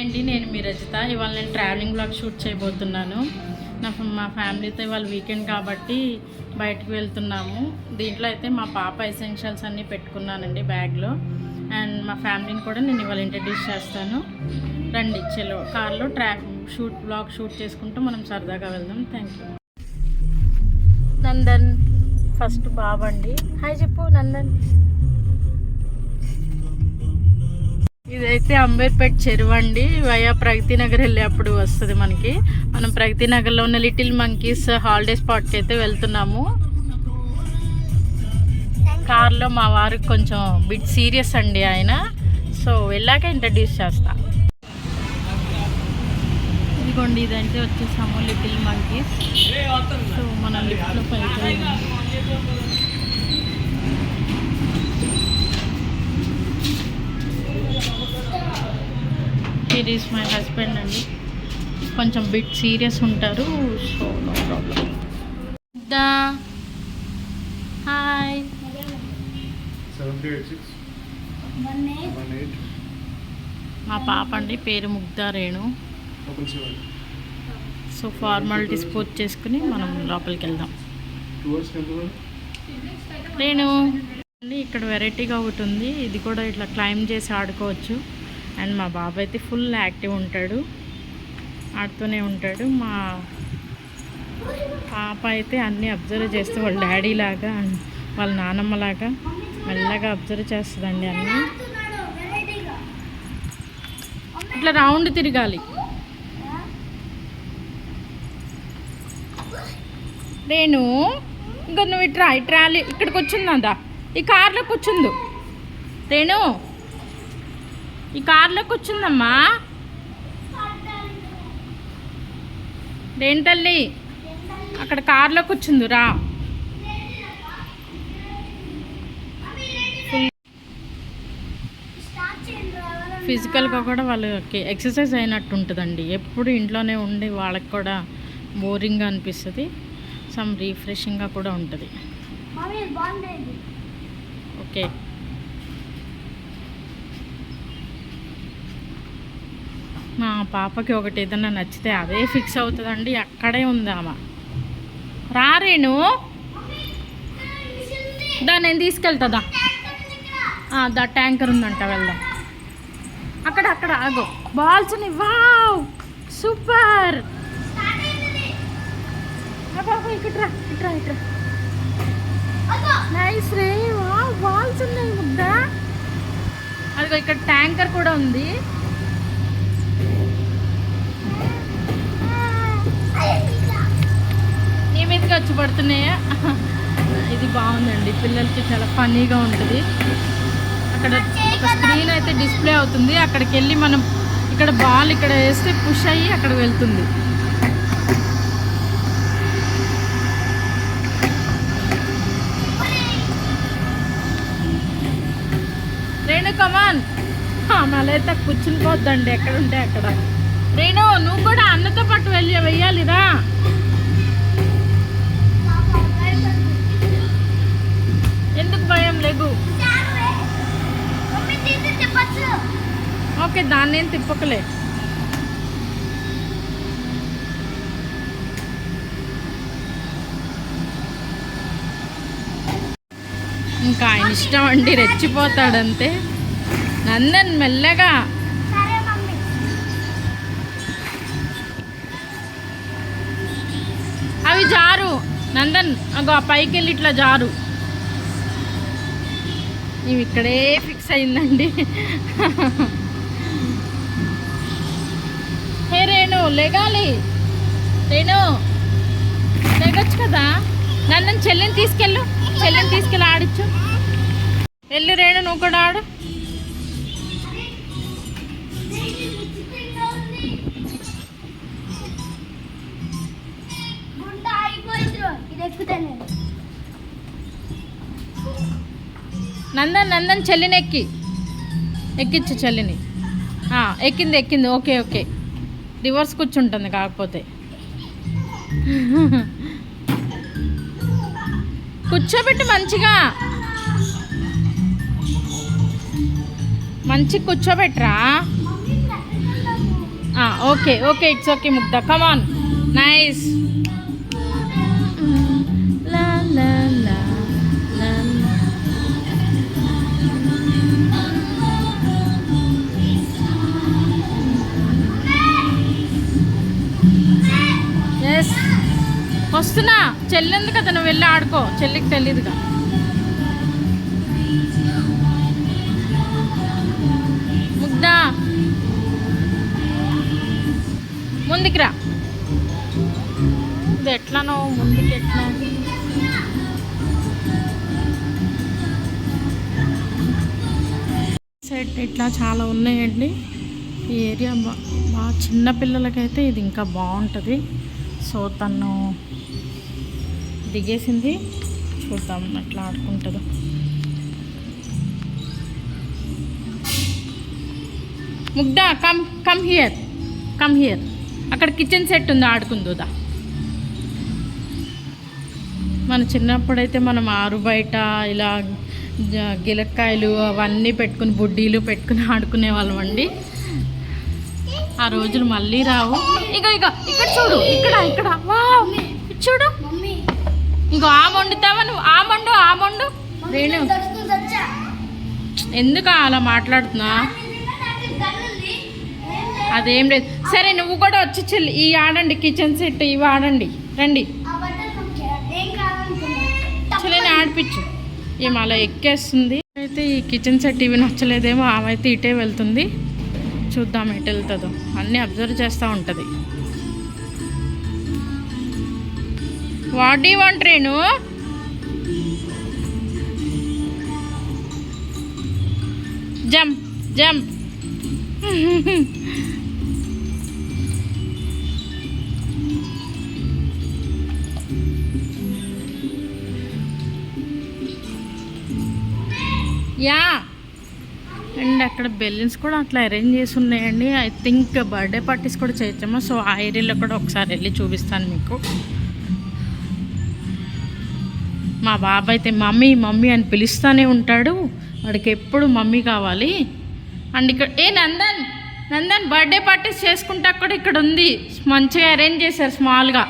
అండి, నేను మీ రజిత. ఇవాళ నేను ట్రావెలింగ్ బ్లాగ్ షూట్ చేయబోతున్నాను. మా ఫ్యామిలీతో ఇవాళ వీకెండ్ కాబట్టి బయటకు వెళ్తున్నాము. దీంట్లో అయితే మా పాప ఎసెన్షియల్స్ అన్నీ పెట్టుకున్నానండి బ్యాగ్లో. అండ్ మా ఫ్యామిలీని కూడా నేను ఇవాళ ఇంట్రడ్యూస్ చేస్తాను. రండి చలో కార్లో బ్లాగ్ షూట్ చేసుకుంటూ మనం సరదాగా వెళ్దాం. Thank you. నందన్ ఫస్ట్ బాబండి, హాయ్ చెప్పు నందన్. ఇదైతే అంబేర్పేట చెరువు అండి. వయా ప్రగతి నగర్ వెళ్ళేప్పుడు వస్తుంది మనకి. మనం ప్రగతి నగర్లో ఉన్న లిటిల్ మంకీస్ హాలిడే స్పాట్కి అయితే వెళ్తున్నాము. కార్లో మా వారికి కొంచెం బిట్ సీరియస్ అండి ఆయన, సో వెళ్ళాక ఇంట్రడ్యూస్ చేస్తా. ఇదిగోండి ఇదైతే వచ్చేసాము లిటిల్ మంకీస్. సో మనం లిఫ్ట్లో పైకి హియర్ ఈజ్ మై హస్బెండ్ అండి. కొంచెం బిట్ సీరియస్ ఉంటారు, సో నో ప్రాబ్లం. హాయ్. మా పాప అండి, పేరు ముగ్ధా రేణు. సో ఫార్మాలిటీస్ పూర్తి చేసుకుని మనం లోపలికి వెళ్దాం. రేణు అండి, ఇక్కడ వెరైటీగా ఒకటి ఉంది. ఇది కూడా ఇట్లా క్లైమ్ చేసి ఆడుకోవచ్చు. అండ్ మా బాబు అయితే ఫుల్ యాక్టివ్ ఉంటాడు, ఆడుతూనే ఉంటాడు. మా పాప అయితే అన్నీ అబ్జర్వ్ చేస్తూ వాళ్ళ డాడీ లాగా వాళ్ళ నానమ్మలాగా మెల్లగా అబ్జర్వ్ చేస్తుందండి. అన్నీ ఇట్లా రౌండ్ తిరగాలి. నేను ఇంకా నువ్వు ఇట్రా ఇక్కడికి వచ్చిందా, ఈ కార్లోకి వచ్చిందు. రేణు ఈ కార్లోకి వచ్చిందమ్మా. రేణు తల్లి అక్కడ కార్లోకి వచ్చింది, రా. ఫిజికల్గా కూడా వాళ్ళకి ఎక్సర్సైజ్ అయినట్టు ఉంటుందండి. ఎప్పుడు ఇంట్లోనే ఉండి వాళ్ళకి కూడా బోరింగ్గా అనిపిస్తుంది. సమ్ రీఫ్రెషింగ్గా కూడా ఉంటుంది. ఓకే, మా పాపకి ఒకటి ఏదన్నా నచ్చితే అదే ఫిక్స్ అవుతుందండి. అక్కడే ఉంది ఆమె. రారేను దా, నేను తీసుకెళ్తుందా. దా ట్యాంకర్ ఉందంట, వెళ్దాం. అక్కడ ఆగో, బాల్స్ ఉన్నాయి. Wow super. ఇట్రా నైస్ రే. వావ్ బాల్స్ ఉన్నాయి ముద్దా. అదిగో ఇక్కడ ట్యాంకర్ కూడా ఉంది. నీ మీదకి వచ్చి పడుతున్నాయా. ఇది బాగుందండి, పిల్లలకి చాలా ఫన్నీగా ఉంటుంది. అక్కడ ఒక స్క్రీన్ అయితే డిస్ప్లే అవుతుంది. అక్కడికి వెళ్ళి మనం ఇక్కడ బాల్ ఇక్కడ వేస్తే పుష్ అయ్యి అక్కడ వెళ్తుంది. రేణు కమాన్. మళ్ళీ కూర్చుని పోద్దండి ఎక్కడ ఉంటే అక్కడ. రేణు నువ్వు కూడా అన్నతో పాటు వెయ్యాలిరా. ఎందుకు భయం, లేగు. ఓకే, దాన్ని ఏం తిప్పకలే. ఇంకా ఆయన ఇష్టం అండి, రెచ్చిపోతాడంతే. నందన్ మెల్లగా. అవి జారు నందన్, అగో ఆ పైకి వెళ్ళి ఇట్లా జారు. ఇవి ఇక్కడే ఫిక్స్ అయిందండి. హే రేణు లేగాలి. రేణు లేగొచ్చు కదా. నందన్ చెల్లిని తీసుకెళ్ళి ఆడిచ్చు. వెళ్ళు రేణు, నువ్వు కూడా ఆడు. నందన్ చెల్లిని ఎక్కించు చెల్లిని. ఎక్కింది. ఓకే రివర్స్ కూర్చుంటుంది కాకపోతే. కూర్చోబెట్టు మంచిగా కూర్చోబెట్టరా. Okay okay, it's okay Mugdha, come on, nice. Yes, వస్తున్నా. చెల్లింది కదా, నువ్వు వెళ్ళి ఆడుకో, చెల్లికి తెలీదుగా. ముగ్ధ ముందుకు రా. ఇది ఎట్లానో ముందుకు ఎట్లా. సైడ్ ఇట్లా చాలా ఉన్నాయండి. ఈ ఏరియా మా చిన్న పిల్లలకైతే ఇది ఇంకా బాగుంటుంది. సో తను దిగేసింది, చూద్దాం ఎట్లా ఆడుకుంటుందో. Mugdha come come here, come here. అక్కడ కిచెన్ సెట్ ఉంది, ఆడుకుందుదా. మన చిన్నప్పుడైతే మనం ఆరు బయట ఇలా గిలక్కాయలు అవన్నీ పెట్టుకుని, బుడ్డీలు పెట్టుకుని ఆడుకునే వాళ్ళం అండి. ఆ రోజులు మళ్ళీ రావు. ఇక ఇక ఇక్కడ చూడు, ఇక్కడ ఇక్కడ చూడు. ఇంకో ఆ వండుతావా నువ్వు? ఆ మొండు రేణు, ఎందుకు అలా మాట్లాడుతున్నా? అదేం లేదు. సరే నువ్వు కూడా వచ్చి చెల్లి ఈ ఆడండి, కిచెన్ సెట్ ఇవి ఆడండి, రండి. చెల్లిని ఆడిపించు. ఏం అలా ఎక్కేస్తుంది. అయితే ఈ కిచెన్ సెట్ ఇవి నచ్చలేదేమో, ఆమె అయితే ఇటే వెళ్తుంది. చూద్దాం ఎటు వెళ్తుందో, అన్నీ అబ్జర్వ్ చేస్తూ ఉంటుంది. What do want Renu? Jump jump. Yeah, and అక్కడ బెలూన్స్ కూడా అట్లా అరేంజ్ చేసి ఉన్నాయండి. ఐ థింక్ బర్త్డే పార్టీస్ కూడా చేయొచ్చాము. సో ఆ ఏరియాలో కూడా ఒకసారి వెళ్ళి చూపిస్తాను మీకు. మా బాబు అయితే మమ్మీ మమ్మీ అని పిలుస్తూనే ఉంటాడు. వాడికి ఎప్పుడు మమ్మీ కావాలి. అండ్ ఇక్కడ నందన్ నందన్ బర్త్డే పార్టీస్ చేసుకుంటా కూడా ఇక్కడ ఉంది. మంచిగా అరేంజ్ చేశారు స్మాల్గా.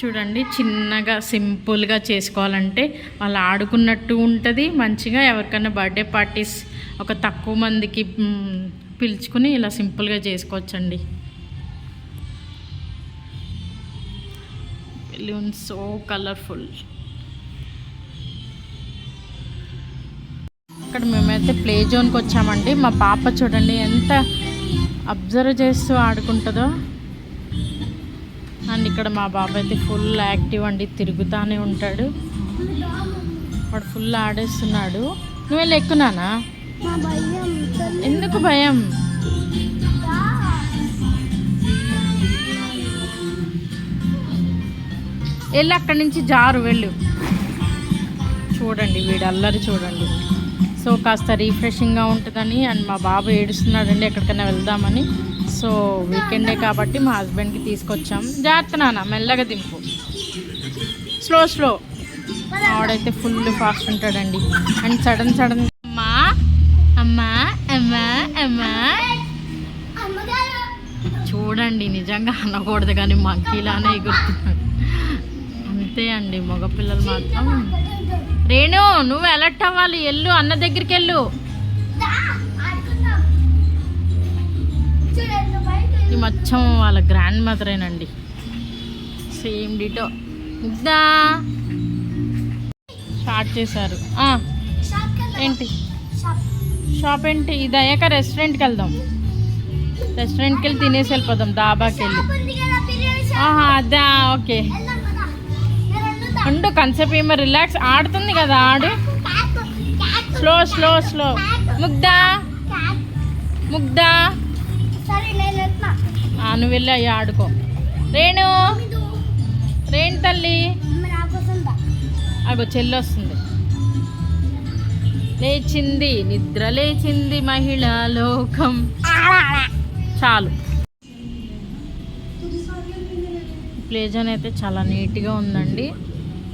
చూడండి, చిన్నగా సింపుల్గా చేసుకోవాలంటే వాళ్ళు ఆడుకున్నట్టు ఉంటుంది. మంచిగా ఎవరికైనా బర్త్డే పార్టీస్ ఒక తక్కువ మందికి పిలుచుకుని ఇలా సింపుల్గా చేసుకోవచ్చండి. Balloons so colourful. ఇక్కడ మేమైతే ప్లే జోన్కి వచ్చామండి. మా పాప చూడండి ఎంత అబ్జర్వ్ చేస్తూ ఆడుకుంటుందో. అండ్ ఇక్కడ మా బాబు అయితే ఫుల్ యాక్టివ్ అండి, తిరుగుతూనే ఉంటాడు. వాడు ఫుల్ ఆడేస్తున్నాడు. నువ్వు వెళ్ళి ఎక్కునానా? ఎందుకు భయం? వెళ్ళి అక్కడి నుంచి జారు వెళ్ళు. చూడండి వీడు అల్లరి చూడండి. సో కాస్త రీఫ్రెషింగ్గా ఉంటుందని. అండ్ మా బాబు ఏడుస్తున్నాడండి ఎక్కడికైనా వెళ్దామని. సో వీకెండే కాబట్టి మా హస్బెండ్కి తీసుకొచ్చాం. జాగ్రత్త నాన్న, మెల్లగా దింపు, స్లో స్లో. ఆవిడైతే ఫుల్ ఫాస్ట్ ఉంటాడండి. అండ్ సడన్ అమ్మా అమ్మా అమ్మా అమ్మా చూడండి, నిజంగా అనకూడదు కానీ మంకీలానే ఎగురుతున్నాడు. అంతే అండి మగపిల్లలు మాత్రం. రేణు నువ్వు అలర్ట్ అవ్వాలి, వెళ్ళు అన్న దగ్గరికి వెళ్ళు. ఈ మచ్చం వాళ్ళ గ్రాండ్ మదరేనండి, సేమ్ డిటో. ముగ్ధా స్టార్ట్ చేశారు. ఏంటి షాప్ ఏంటి? ఇది అయ్యాక రెస్టారెంట్కి వెళ్దాం. రెస్టారెంట్కి వెళ్ళి తినేసి వెళ్ళిపోదాం, దాబాకి వెళ్ళి. అదా ఓకే. ఉండు కన్సెప్ట్ ఏమో, రిలాక్స్. ఆడుతుంది కదా, ఆడు. Slow slow slow. Mugdha Mugdha నువ్వు వెళ్ళి అయ్యా ఆడుకో. రేణు రేణు తల్లి, అగో చెల్లి వస్తుంది. లేచింది నిద్ర లేచింది మహిళా లోకం. చాలు. ప్లే జోన్ అయితే చాలా నీట్గా ఉందండి.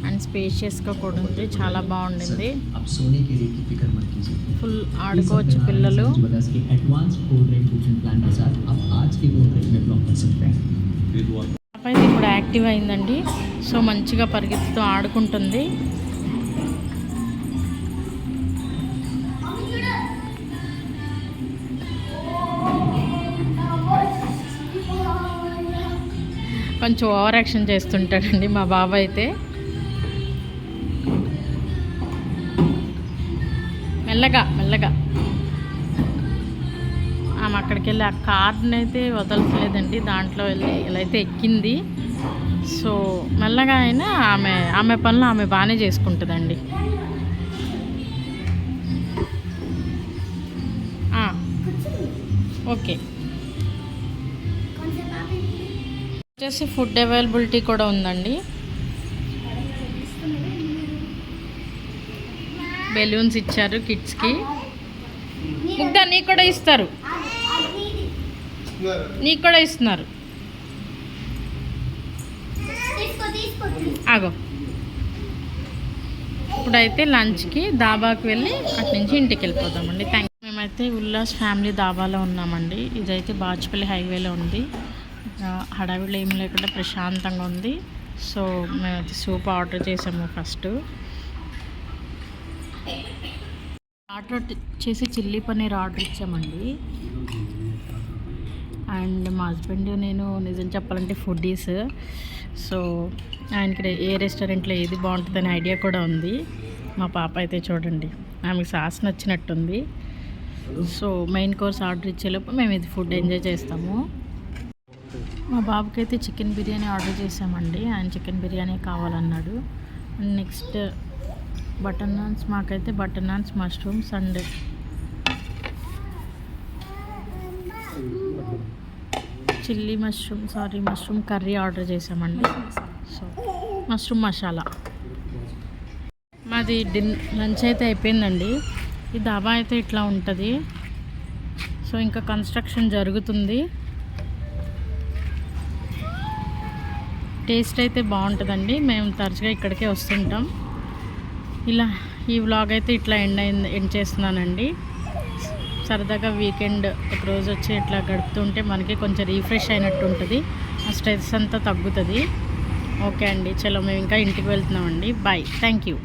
అండ్ స్పేషియస్గా కూడా ఉంది, చాలా బాగుండింది. अब सोने के रेट की फिक्र मत कीजिए. ఫుల్ ఆడుకోవచ్చు పిల్లలు. बजाज के advance gold rate booking plan के साथ आप आज के गोल्ड रेट में ब्लॉक कर सकते हैं. పాప అయితే ఇప్పుడు యాక్టివ్ అయిందండి. సో మంచిగా పరిగెత్తుతూ ఆడుకుంటుంది. కొంచెం ఓవర్ యాక్షన్ చేస్తుంటాడండి మా బాబు అయితే. మెల్లగా మెల్లగా ఆమె అక్కడికి వెళ్ళి ఆ కార్ని అయితే వదలట్లేదండి, దాంట్లో వెళ్ళి ఇలా అయితే ఎక్కింది. సో మెల్లగా అయినా ఆమె పనులు ఆమె బాగానే చేసుకుంటుందండి. ఓకే, వచ్చేసి ఫుడ్ అవైలబిలిటీ కూడా ఉందండి. బెలూన్స్ ఇచ్చారు కిడ్స్కి. ముగ్ధ నీకు కూడా ఇస్తారు, నీకు కూడా ఇస్తున్నారు. ఆగో, ఇప్పుడైతే లంచ్కి దాబాకి వెళ్ళి అటు నుంచి ఇంటికి వెళ్ళిపోదామండి. Thank you. మేమైతే ఉల్లాస్ ఫ్యామిలీ దాబాలో ఉన్నామండి. ఇదైతే బాచుపల్లి హైవేలో ఉంది. హడావిడిలో ఏం లేకుండా ప్రశాంతంగా ఉంది. సో మేమైతే సూప్ ఆర్డర్ చేసాము. ఫస్ట్ ఆర్డర్ చేసి చిల్లీ పన్నీర్ ఆర్డర్ ఇచ్చామండి. అండ్ మా హస్బెండ్ నేను నిజం చెప్పాలంటే ఫుడ్డీస్. సో ఆయనకి ఏ రెస్టారెంట్లో ఏది బాగుంటుందని ఐడియా కూడా ఉంది. మా పాప అయితే చూడండి, ఆమెకు సాస్ నచ్చినట్టుంది. సో మెయిన్ కోర్స్ ఆర్డర్ ఇచ్చేలోపు మేము ఇది ఫుడ్ ఎంజాయ్ చేస్తాము. మా బాబుకి అయితే చికెన్ బిర్యానీ ఆర్డర్ చేసామండి. ఆయన చికెన్ బిర్యానీ కావాలన్నాడు. అండ్ నెక్స్ట్ బటర్ నాన్స్, మాకైతే butter naans, mushrooms and mushroom curry order చేసామండి. So mushroom masala. మాది లంచ్ అయితే అయిపోయిందండి. ఈ దాబా అయితే ఇట్లా ఉంటుంది. సో ఇంకా కన్స్ట్రక్షన్ జరుగుతుంది. టేస్ట్ అయితే బాగుంటుందండి. మేము తరచుగా ఇక్కడికే వస్తుంటాం. ఇలా ఈ వ్లాగ్ అయితే ఇట్లా ఎండ్ చేస్తున్నానండి. సరదాగా వీకెండ్ ఒకరోజు వచ్చి ఇట్లా గడుపుతుంటే మనకి కొంచెం రీఫ్రెష్ అయినట్టు ఉంటుంది, ఆ స్ట్రెస్ అంతా తగ్గుతుంది. ఓకే అండి, చలో మేము ఇంకా ఇంటికి వెళ్తున్నామండి. Bye, thank you.